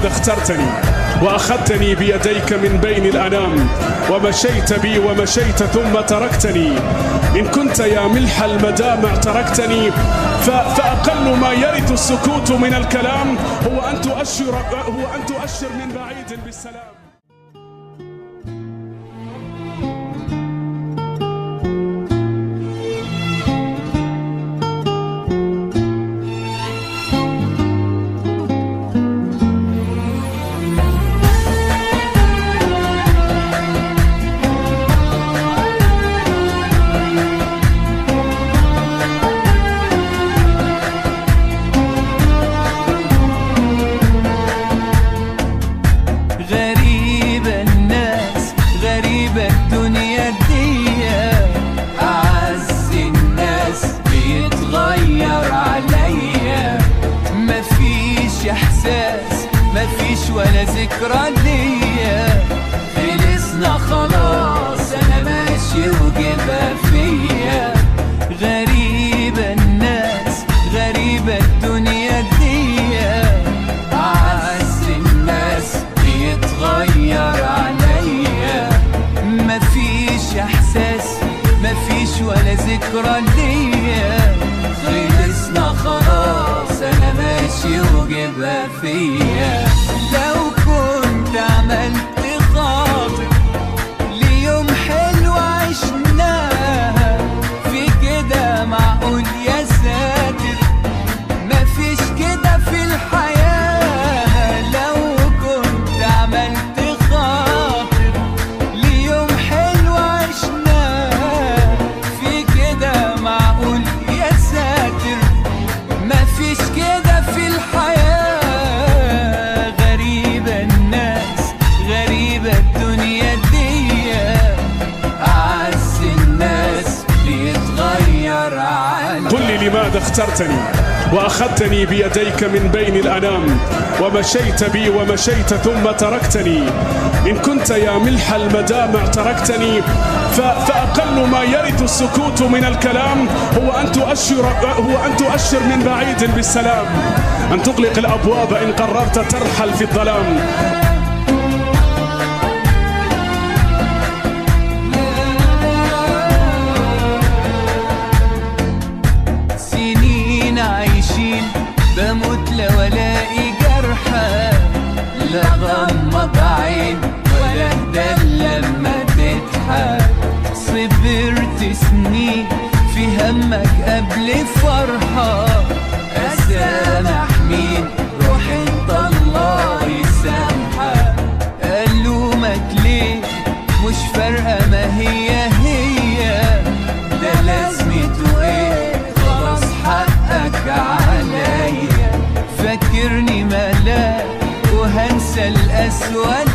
لماذا اخترتني وأخذتني بيديك من بين الأنام، ومشيت بي ومشيت ثم تركتني. إن كنت يا ملح المدامع تركتني، فأقل ما يرث السكوت من الكلام هو أن تؤشر من بعيد بالسلام. الدنيا دي أعز الناس بيتغير عليا، مفيش إحساس مفيش ولا ذكرى ليا، خلصنا خلاص أنا ماشي وجبها فيا. غريبة الناس غريبة الدنيا دي أعز الناس بيتغير عليا، مفيش احساس مفيش ولا ذكرى ليا، خلصنا خلاص انا ماشي وجبها فيا. لو كنت عملت خاطر ليوم حلو عشناها، في كده معقول يا ساتر مفيش كده في الحياة. لو كنت عملت مفيش كده في الحياة. غريبة الناس غريبة الدنيا دي أعز الناس بيتغير عني. قل لي لماذا اخترتني وأخذتني بيديك من بين الأنام، ومشيت بي ومشيت ثم تركتني. إن كنت يا ملح المدامع تركتني، فأقل ما يرث السكوت من الكلام هو أن تؤشر من بعيد بالسلام، أن تغلق الأبواب إن قررت ترحل في الظلام. سنين عايشين بموت لا ولاقي جرحى، لا غمض عين ولا اهدى لما تضحك. صبرت سنين في همك قبل فرحة، أسامح مين روح انت الله يسامحك. ألومك ليه مش فارقة ما هي ده لازمته ايه خلاص حقك عليا. فاكرني ملاك وهنسى الأسود